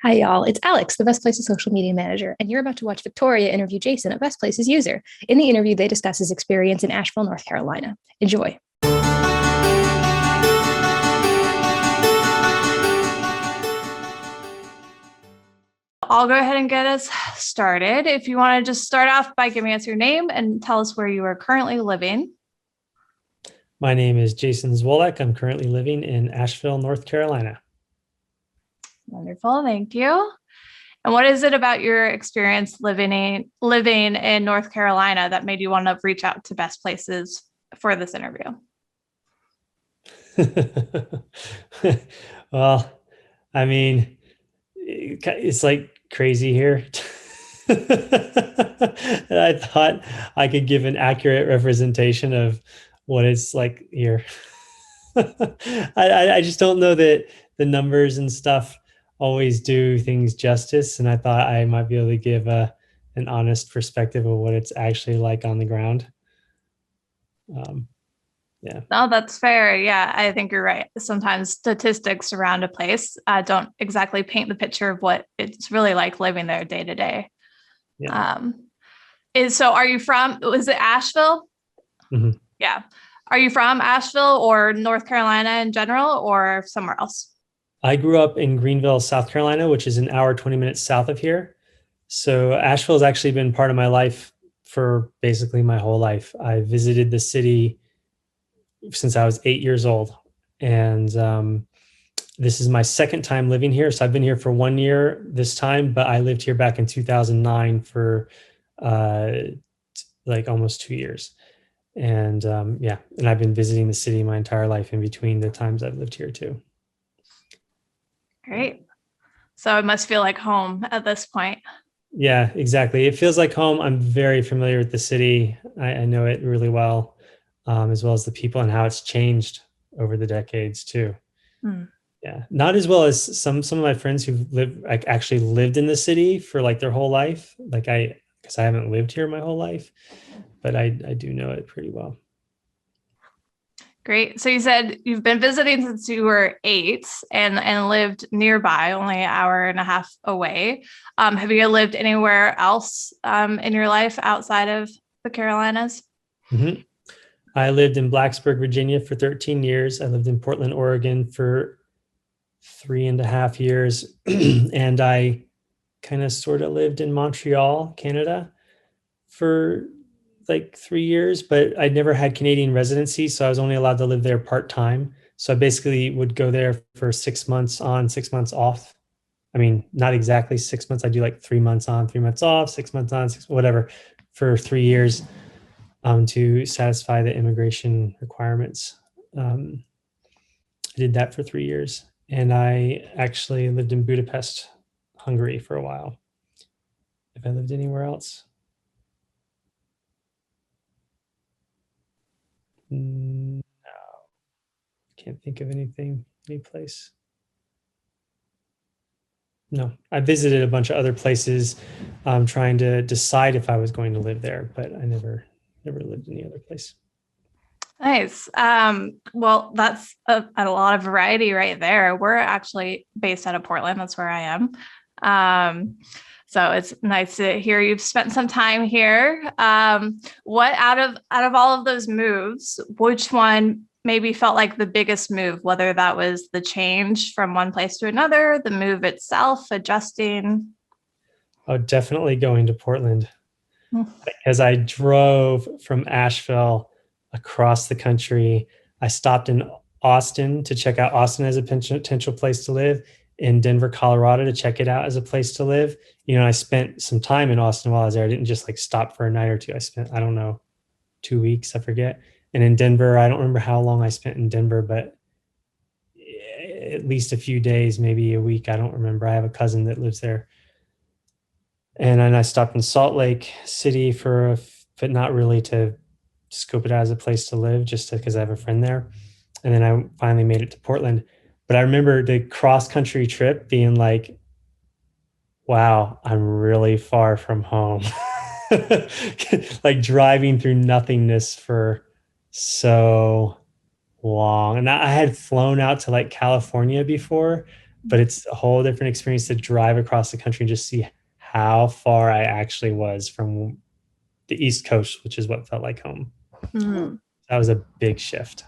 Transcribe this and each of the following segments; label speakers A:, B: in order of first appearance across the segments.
A: Hi, y'all. It's Alex, the Best Places social media manager, and you're about to watch Victoria interview Jason, a Best Places user. In the interview, they discuss his experience in Asheville, North Carolina. Enjoy.
B: I'll go ahead and get us started. If you want to just start off by giving us your name and tell us where you are currently living.
C: My name is Jason Zwolek. I'm currently living in Asheville, North Carolina.
B: Wonderful, thank you. And what is it about your experience living in North Carolina that made you want to reach out to Best Places for this interview?
C: Well, I mean, it's like crazy here. And I thought I could give an accurate representation of what it's like here. I just don't know that the numbers and stuff always do things justice. And I thought I might be able to give an honest perspective of what it's actually like on the ground. Yeah.
B: No, that's fair. Yeah, I think you're right. Sometimes statistics around a place don't exactly paint the picture of what it's really like living there day to day.
C: Yeah.
B: Are you from, was it Asheville?
C: Mm-hmm.
B: Yeah. Are you from Asheville or North Carolina in general or somewhere else?
C: I grew up in Greenville, South Carolina, which is an hour, 20 minutes south of here. So Asheville has actually been part of my life for basically my whole life. I visited the city since I was 8 years old. And this is my second time living here. So I've been here for 1 year this time, but I lived here back in 2009 for like almost 2 years. And and I've been visiting the city my entire life in between the times I've lived here too.
B: Great. So it must feel like home at this point.
C: Yeah, exactly. It feels like home. I'm very familiar with the city. I know it really well, as well as the people and how it's changed over the decades too.
B: Hmm.
C: Yeah, not as well as some of my friends who've actually lived in the city for like their whole life. Because I haven't lived here my whole life, but I do know it pretty well.
B: Great. So you said you've been visiting since you were 8 and lived nearby, only an hour and a half away. Have you lived anywhere else in your life outside of the Carolinas?
C: Mm-hmm. I lived in Blacksburg, Virginia for 13 years. I lived in Portland, Oregon for 3.5 years. And I kind of sort of lived in Montreal, Canada for like 3 years, but I never had Canadian residency. So I was only allowed to live there part-time. So I basically would go there for 6 months on, 6 months off. I mean, not exactly 6 months. I do like 3 months on, 3 months off, 6 months on, whatever, for 3 years to satisfy the immigration requirements. I did that for 3 years. And I actually lived in Budapest, Hungary for a while. If I lived anywhere else? No, can't think of any place. No, I visited a bunch of other places, trying to decide if I was going to live there, but I never lived any other place.
B: Nice. Well, that's a lot of variety right there. We're actually based out of Portland. That's where I am. So it's nice to hear you've spent some time here. What out of all of those moves, which one maybe felt like the biggest move, whether that was the change from one place to another, the move itself, adjusting?
C: Oh, definitely going to Portland,
B: Hmm.
C: because I drove from Asheville across the country. I stopped in Austin to check out Austin as a potential place to live, in Denver, Colorado to check it out as a place to live. I spent some time in Austin while I was there. I didn't just like stop for a night or two. I spent, I don't know, 2 weeks, I forget. And in Denver, I don't remember how long I spent in Denver, but at least a few days, maybe a week. I don't remember. I have a cousin that lives there. And then I stopped in Salt Lake City but not really to scope it out as a place to live, just because I have a friend there. And then I finally made it to Portland. But I remember the cross country trip being like, wow, I'm really far from home. Like driving through nothingness for so long. And I had flown out to like California before, but it's a whole different experience to drive across the country and just see how far I actually was from the East Coast, which is what felt like home.
B: Mhm.
C: That was a big shift.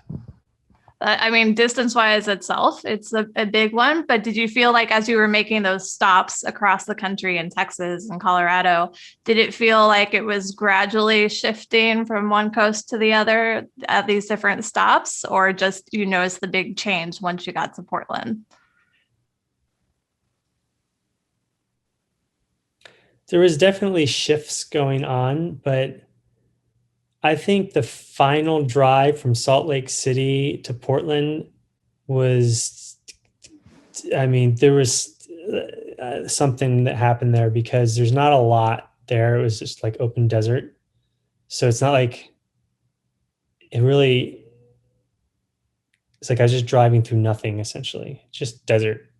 B: I mean, distance wise itself, it's a big one. But did you feel like as you were making those stops across the country in Texas and Colorado, did it feel like it was gradually shifting from one coast to the other at these different stops, or just you noticed the big change once you got to Portland?
C: There was definitely shifts going on, but I think the final drive from Salt Lake City to Portland was, I mean, there was something that happened there because there's not a lot there. It was just like open desert. So it's not like it really, it's like I was just driving through nothing essentially, just desert.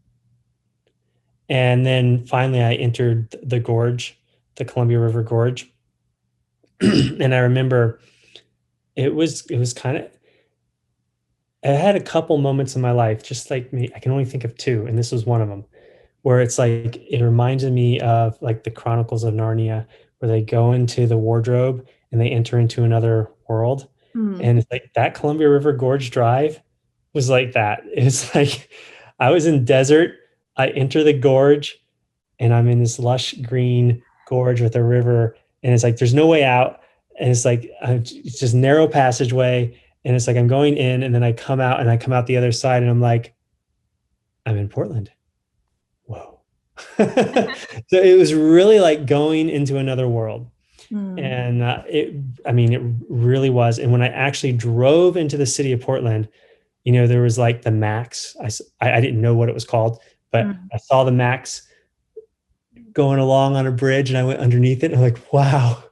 C: And then finally I entered the gorge, the Columbia River Gorge. And I remember it was kind of, I had a couple moments in my life, just like me, I can only think of two, and this was one of them, where it's like it reminded me of like the Chronicles of Narnia, where they go into the wardrobe and they enter into another world.
B: Mm.
C: And it's like that Columbia River Gorge Drive was like that. It's like I was in desert, I enter the gorge, and I'm in this lush green gorge with a river, and it's like there's no way out, and it's like it's just narrow passageway, and it's like I'm going in, and then I come out, and I come out the other side, and I'm like, I'm in Portland. Whoa. So it was really like going into another world.
B: Mm.
C: And I mean, it really was. And when I actually drove into the city of Portland, you know, there was like the Max. I didn't know what it was called, but
B: Mm.
C: I saw the Max going along on a bridge, and I went underneath it, and I'm like, wow.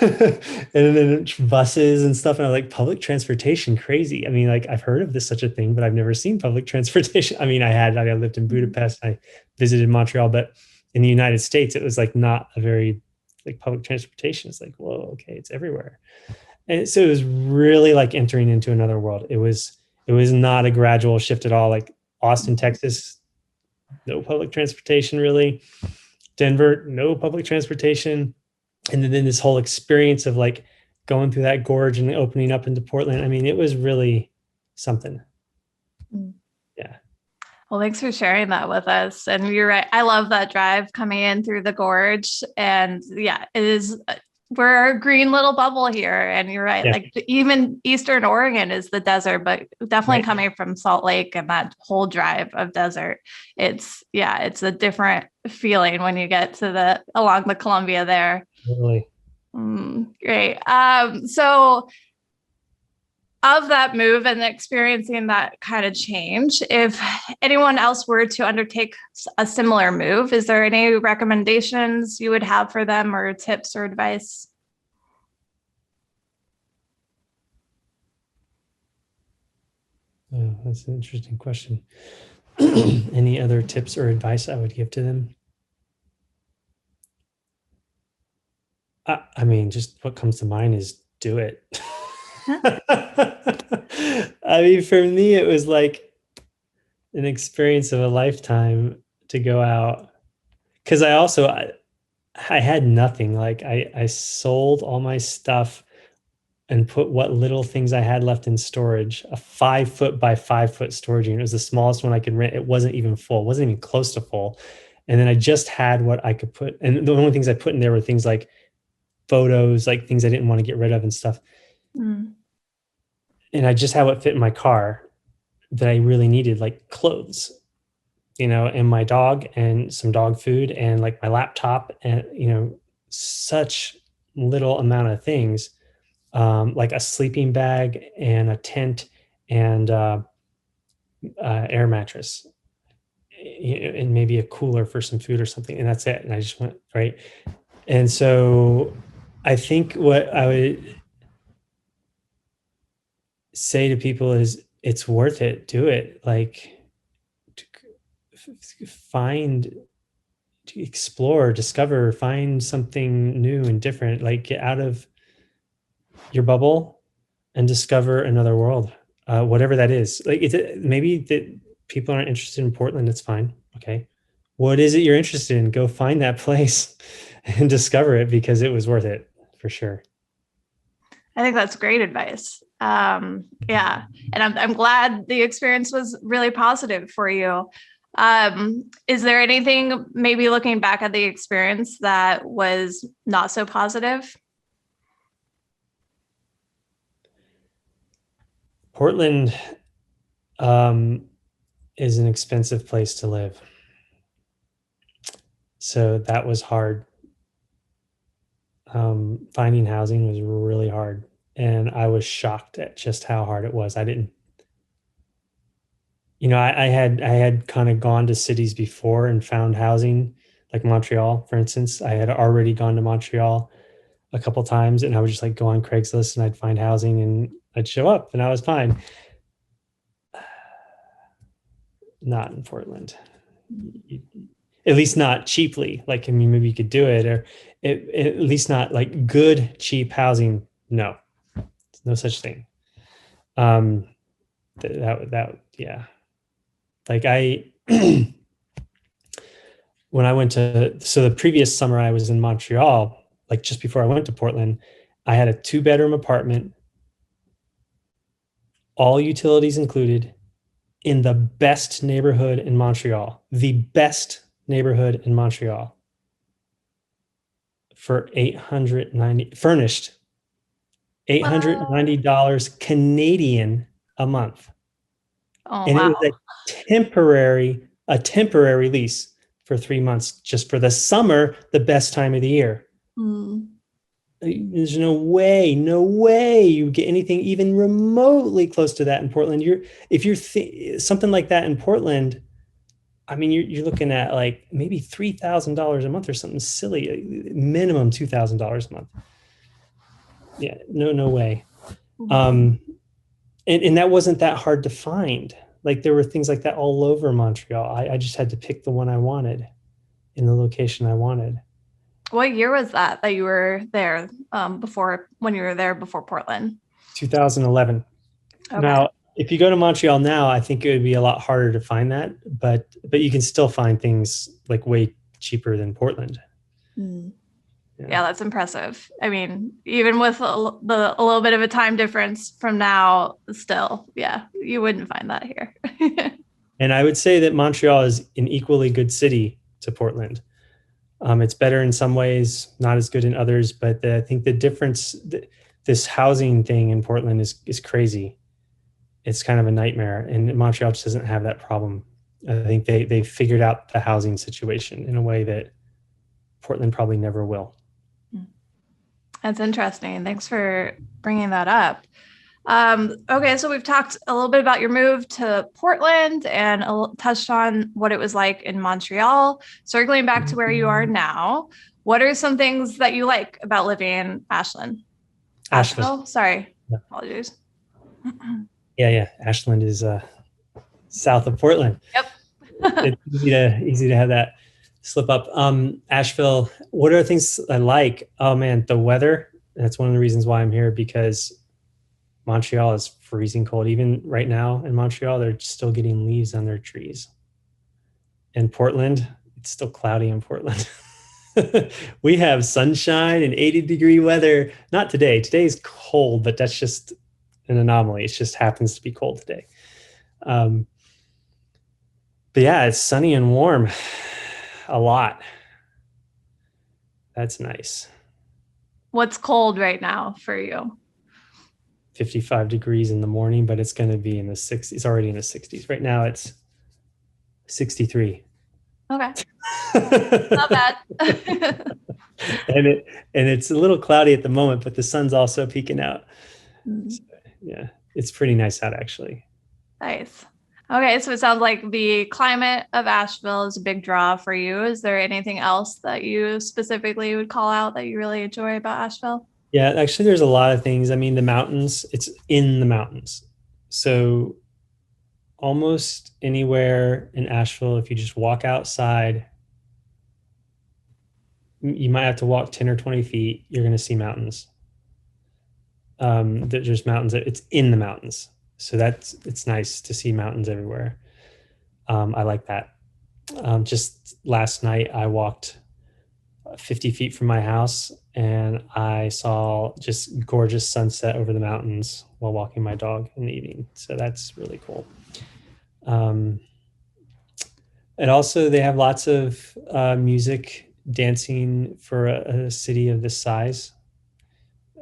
C: And then buses and stuff. And I was like, public transportation, crazy. I mean, like I've heard of this such a thing, but I've never seen public transportation. I mean, I lived in Budapest, I visited Montreal, but in the United States, it was like not a very like public transportation. It's like, whoa, okay, it's everywhere. And so it was really like entering into another world. It was not a gradual shift at all. Like Austin, Texas, no public transportation really. Denver, no public transportation. And then this whole experience of like going through that gorge and opening up into Portland. I mean, it was really something.
B: Mm.
C: Yeah.
B: Well, thanks for sharing that with us. And you're right. I love that drive coming in through the gorge. And yeah, it is, we're a green little bubble here. And you're right.
C: Yeah.
B: Like even Eastern Oregon is the desert, but definitely
C: Right.
B: coming from Salt Lake and that whole drive of desert. It's a different feeling when you get to along the Columbia there.
C: Really.
B: Great. So of that move and experiencing that kind of change, if anyone else were to undertake a similar move, is there any recommendations you would have for them or tips or advice?
C: Oh, that's an interesting question. Any other tips or advice I would give to them? I mean, just what comes to mind is do it. I mean, for me, it was like an experience of a lifetime to go out. Because I had nothing. Like I sold all my stuff and put what little things I had left in storage, a 5 foot by 5 foot storage unit. It was the smallest one I could rent. It wasn't even full, it wasn't even close to full. And then I just had what I could put. And the only things I put in there were things like photos, like things I didn't want to get rid of and stuff.
B: Mm.
C: And I just had what fit in my car that I really needed, like clothes, you know, and my dog and some dog food and like my laptop and, you know, such little amount of things, like a sleeping bag and a tent and air mattress, and maybe a cooler for some food or something. And that's it. And I just went, right. And so I think what I would say to people is it's worth it. Do it. Like find, to explore, discover, find something new and different, like get out of your bubble and discover another world, whatever that is. Like maybe that people aren't interested in Portland. It's fine. Okay, what is it you're interested in? Go find that place and discover it, because it was worth it for sure.
B: I think that's great advice. Yeah. And I'm glad the experience was really positive for you. Is there anything, maybe looking back at the experience, that was not so positive?
C: Portland is an expensive place to live. So that was hard. Finding housing was really hard. And I was shocked at just how hard it was. I didn't, I had kind of gone to cities before and found housing, like Montreal, for instance. I had already gone to Montreal a couple times, and I would just like go on Craigslist and I'd find housing and I'd show up and I was fine. Not in Portland. At least not cheaply. Like, I mean, maybe you could do it, or at least not like good, cheap housing. No, no such thing. Yeah. Like when I went so the previous summer I was in Montreal, like just before I went to Portland, I had a 2-bedroom apartment, all utilities included, in the best neighborhood in Montreal, for $890 furnished, $890 Canadian a month.
B: Oh,
C: And
B: wow.
C: it was a temporary lease for 3 months, just for the summer, the best time of the year.
B: Mm.
C: There's no way you get anything even remotely close to that in Portland. If you're something like that in Portland, I mean, you're looking at like maybe $3,000 a month or something silly, minimum $2,000 a month. Yeah, no way. And that wasn't that hard to find. Like, there were things like that all over Montreal. I just had to pick the one I wanted in the location I wanted.
B: What year was that you were there, when you were there before Portland?
C: 2011.
B: Okay.
C: Now, if you go to Montreal now, I think it would be a lot harder to find that, but you can still find things like way cheaper than Portland.
B: Yeah, that's impressive. I mean, even with a little bit of a time difference from now, still, yeah, you wouldn't find that here.
C: And I would say that Montreal is an equally good city to Portland. It's better in some ways, not as good in others, but I think the difference, this housing thing in Portland is crazy. It's kind of a nightmare, and Montreal just doesn't have that problem. I think they figured out the housing situation in a way that Portland probably never will.
B: That's interesting. Thanks for bringing that up. Okay, so we've talked a little bit about your move to Portland and touched on what it was like in Montreal. Circling back to where you are now, what are some things that you like about living in Asheville? Sorry, yeah. Apologies.
C: Yeah. Ashland is south of Portland.
B: Yep.
C: It's easy to have that slip up. Asheville, what are things I like? Oh man, the weather. That's one of the reasons why I'm here, because Montreal is freezing cold. Even right now in Montreal, they're still getting leaves on their trees. In Portland, it's still cloudy in Portland. We have sunshine and 80-degree weather. Not today. Today's cold, but that's just an anomaly. It just happens to be cold today. But yeah, it's sunny and warm a lot. That's nice.
B: What's cold right now for you?
C: 55 degrees in the morning, but it's going to be in the 60s. It's already in the 60s. Right now it's 63.
B: Okay. Not bad.
C: and it's a little cloudy at the moment, but the sun's also peeking out. So, yeah, it's pretty nice out, actually.
B: Nice. Okay, so it sounds like the climate of Asheville is a big draw for you. Is there anything else that you specifically would call out that you really enjoy about Asheville?
C: Yeah, actually, there's a lot of things. I mean, the mountains, it's in the mountains. So almost anywhere in Asheville, if you just walk outside, you might have to walk 10 or 20 feet. You're going to see mountains. There's mountains. It's in the mountains. So it's nice to see mountains everywhere. I like that. Just last night, I walked 50 feet from my house and I saw just gorgeous sunset over the mountains while walking my dog in the evening. So that's really cool. And also they have lots of music, dancing for a city of this size.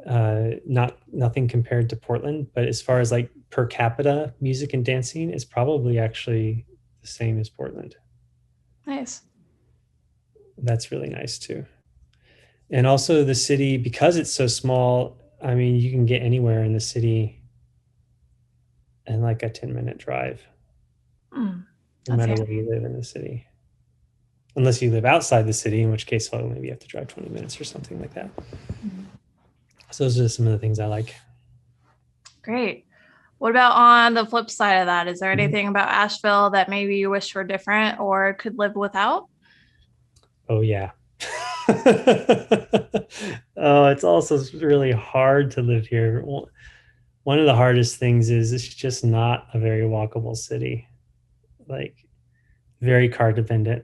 C: Nothing compared to Portland, but as far as like per capita music and dancing, it's probably actually the same as Portland.
B: Nice.
C: That's really nice too. And also the city, because it's so small, I mean, you can get anywhere in the city in like a 10-minute drive, no
B: That's
C: matter where you live in the city. Unless you live outside the city, in which case, well, maybe you have to drive 20 minutes or something like that. So those are some of the things I like.
B: great. What about on the flip side of that? Is there anything about Asheville that maybe you wish were different or could live without?
C: Oh, yeah. Oh, it's also really hard to live here. One of the hardest things is it's just not a very walkable city, like very car dependent.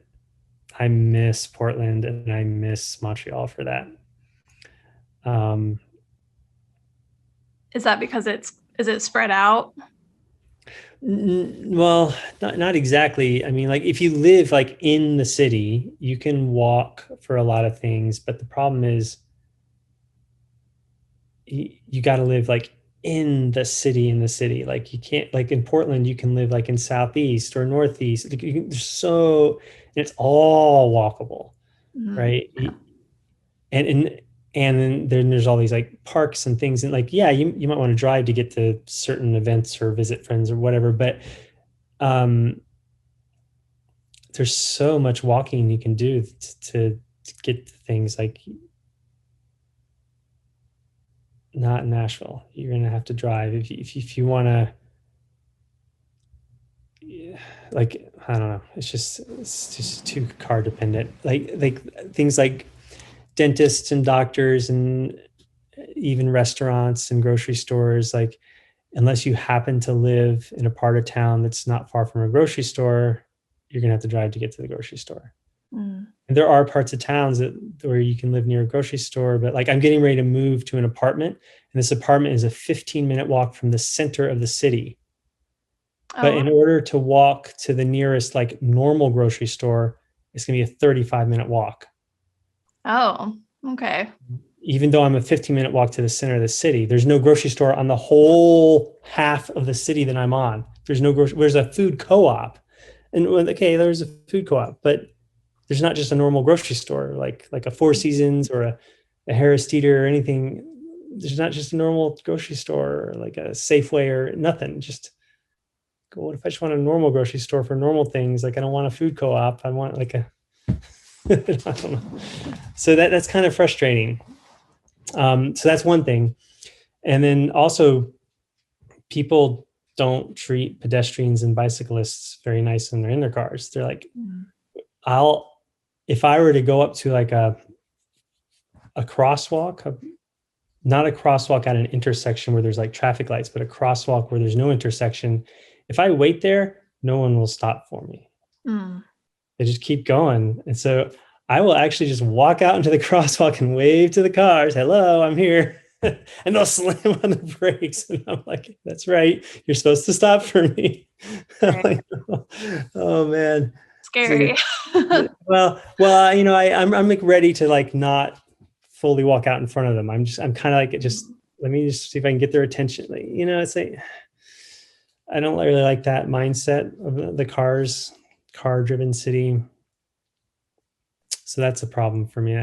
C: I miss Portland and I miss Montreal for that.
B: Is that because is it spread out?
C: Well, not exactly. I mean, like if you live like in the city, you can walk for a lot of things, but the problem is you got to live like in the city. Like you can't, like in Portland, you can live like in Southeast or Northeast. Like there's so, and it's all walkable, right? And then there's all these like parks and things, and like, yeah, you might want to drive to get to certain events or visit friends or whatever, but there's so much walking you can do to get to things. Like not in Nashville. You're gonna have to drive if you want to. Like I don't know. It's just too car dependent. Like things like dentists and doctors and even restaurants and grocery stores. Like unless you happen to live in a part of town that's not far from a grocery store, you're gonna have to drive to get to the grocery store. And there are parts of towns where you can live near a grocery store, but like I'm getting ready to move to an apartment, and this apartment is a 15-minute walk from the center of the city. But in order to walk to the nearest like normal grocery store, it's going to be a 35-minute walk.
B: Oh, okay.
C: Even though I'm a 15-minute walk to the center of the city, there's no grocery store on the whole half of the city that I'm on. There's a food co-op. And okay, there's a food co-op, but there's not just a normal grocery store like a Four Seasons or a Harris Teeter or anything. There's not just a normal grocery store or like a Safeway or nothing. Just what if I just want a normal grocery store for normal things? Like I don't want a food co-op. I want like a I don't know. So that's kind of frustrating. So that's one thing. And then also people don't treat pedestrians and bicyclists very nice when they're in their cars. They're like, if I were to go up to like a crosswalk, not a crosswalk at an intersection where there's like traffic lights, but a crosswalk where there's no intersection. If I wait there, no one will stop for me. They just keep going. And so I will actually just walk out into the crosswalk and wave to the cars. Hello, I'm here. And they'll slam on the brakes. And I'm like, that's right. You're supposed to stop for me. Like, oh man.
B: Scary.
C: Well, I'm like ready to like not fully walk out in front of them. I'm kind of like, let me just see if I can get their attention. Like, it's like, I don't really like that mindset of the car driven city. So that's a problem for me.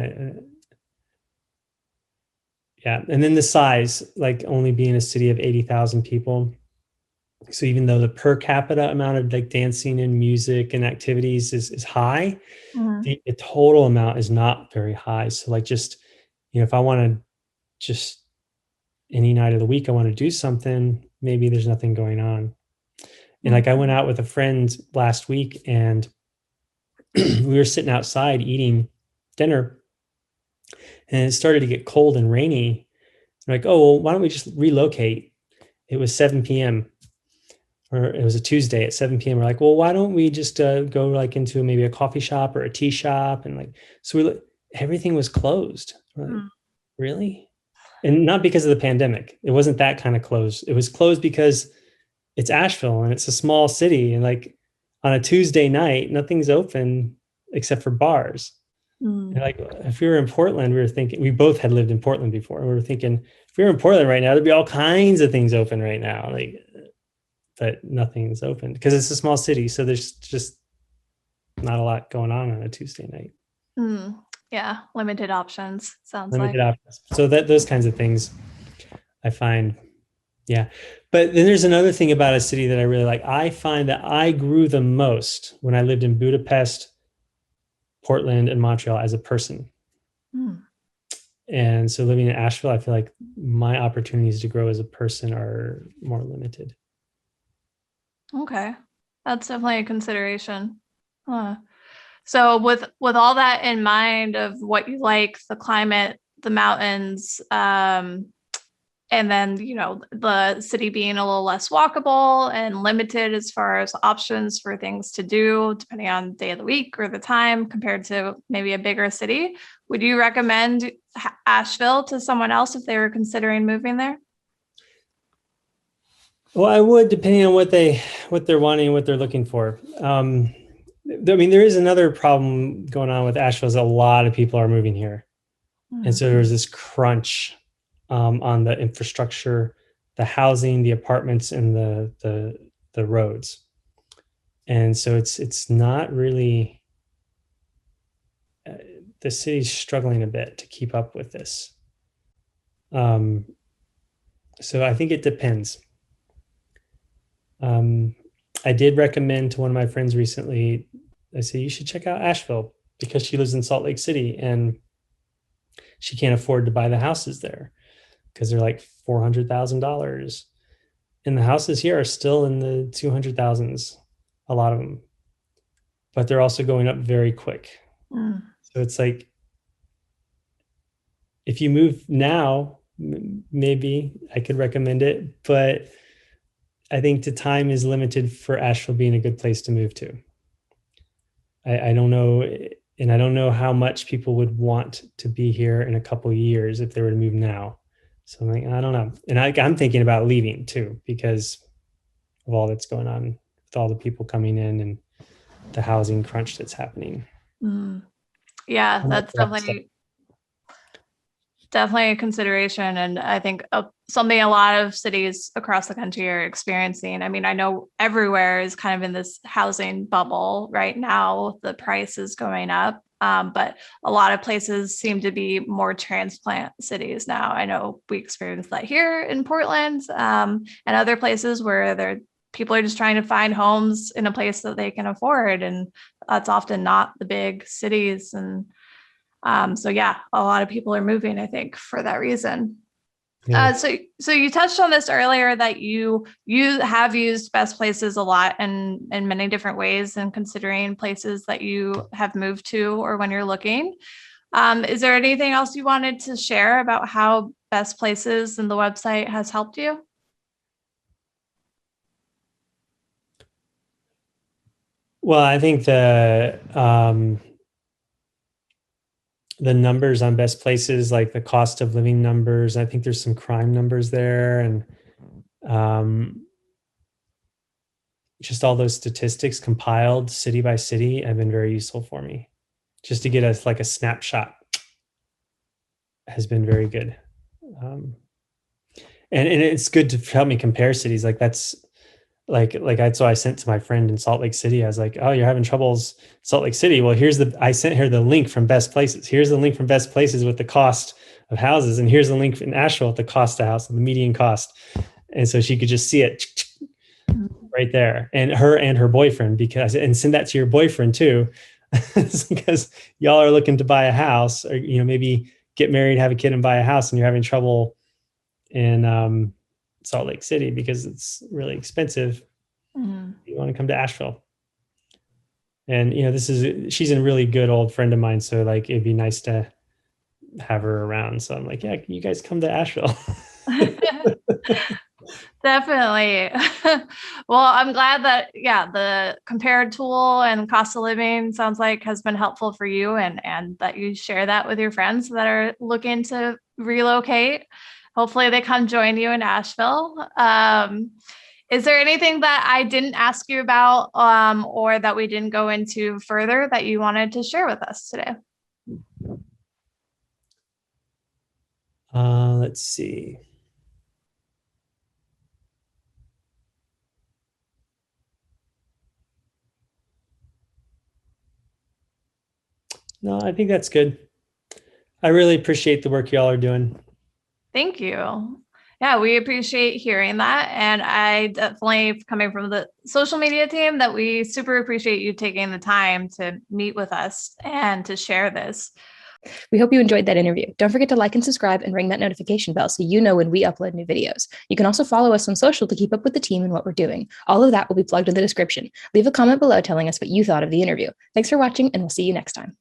C: Yeah. And then the size, like only being a city of 80,000 people. So even though the per capita amount of like dancing and music and activities is high, the total amount is not very high. So like just, if I want to just any night of the week, I want to do something, maybe there's nothing going on. And like I went out with a friend last week and we were sitting outside eating dinner and it started to get cold and rainy. I'm like, oh, well, why don't we just relocate? It was 7 p.m. or it was a Tuesday at 7 p.m. We're like, well, why don't we just go like into maybe a coffee shop or a tea shop? And like, so everything was closed. We're like, really? And not because of the pandemic. It wasn't that kind of closed. It was closed because it's Asheville and it's a small city. And like on a Tuesday night, nothing's open except for bars. And like if we were in Portland, we were thinking, we both had lived in Portland before. We were thinking, if we were in Portland right now, there'd be all kinds of things open right now. Like, but nothing's open because it's a small city. So there's just not a lot going on a Tuesday night.
B: Yeah, limited options. Sounds
C: Limited
B: like
C: options. So those kinds of things I find, yeah. But then there's another thing about a city that I really like. I find that I grew the most when I lived in Budapest, Portland, and Montreal as a person. And so living in Asheville, I feel like my opportunities to grow as a person are more limited.
B: Okay, that's definitely a consideration. So with all that in mind of what you like, the climate, the mountains, and then, the city being a little less walkable and limited as far as options for things to do, depending on the day of the week or the time compared to maybe a bigger city, would you recommend Asheville to someone else if they were considering moving there?
C: Well, I would, depending on what they're wanting, what they're looking for. I mean, there is another problem going on with Asheville is a lot of people are moving here. And so there's this crunch on the infrastructure, the housing, the apartments, and the roads. And so it's not really, the city's struggling a bit to keep up with this. So I think it depends. I did recommend to one of my friends recently, I said, you should check out Asheville because she lives in Salt Lake City and she can't afford to buy the houses there because they're like $400,000. And the houses here are still in the 200,000s, a lot of them, but they're also going up very quick. So it's like, if you move now, maybe I could recommend it, but I think the time is limited for Asheville being a good place to move to. I don't know, and I don't know how much people would want to be here in a couple of years if they were to move now. So I'm like, I don't know. And I'm thinking about leaving too because of all that's going on with all the people coming in and the housing crunch that's happening.
B: Yeah, that's definitely a consideration. And I think something a lot of cities across the country are experiencing. I mean, I know everywhere is kind of in this housing bubble right now. The price is going up, but a lot of places seem to be more transplant cities now. I know we experienced that here in Portland, and other places where people are just trying to find homes in a place that they can afford. And that's often not the big cities. And so yeah, a lot of people are moving, I think, for that reason.
C: Yeah.
B: So you touched on this earlier that you have used Best Places a lot and in many different ways and considering places that you have moved to or when you're looking. Is there anything else you wanted to share about how Best Places and the website has helped you?
C: Well, I think the numbers on Best Places, like the cost of living numbers, I think there's some crime numbers there, and just all those statistics compiled city by city have been very useful for me. Just to get us like a snapshot has been very good. And it's good to help me compare cities. Like that's so I sent to my friend in Salt Lake City. I was like, oh, you're having troubles in Salt Lake City. Well, I sent her the link from Best Places. Here's the link from Best Places with the cost of houses. And here's the link in Asheville with the cost of house, the median cost. And so she could just see it right there. And her boyfriend, and send that to your boyfriend too, because y'all are looking to buy a house or, maybe get married, have a kid and buy a house and you're having trouble in, Salt Lake City because it's really expensive. You want to come to Asheville. And, she's a really good old friend of mine. So like, it'd be nice to have her around. So I'm like, yeah, can you guys come to Asheville?
B: Definitely. Well, I'm glad that, the compared tool and cost of living sounds like has been helpful for you, and that you share that with your friends that are looking to relocate. Hopefully they come join you in Asheville. Is there anything that I didn't ask you about, or that we didn't go into further that you wanted to share with us today?
C: Let's see. No, I think that's good. I really appreciate the work y'all are doing.
B: Thank you. Yeah, we appreciate hearing that. And I definitely, coming from the social media team, that we super appreciate you taking the time to meet with us and to share this.
A: We hope you enjoyed that interview. Don't forget to like and subscribe and ring that notification bell so you know when we upload new videos. You can also follow us on social to keep up with the team and what we're doing. All of that will be plugged in the description. Leave a comment below telling us what you thought of the interview. Thanks for watching, and we'll see you next time.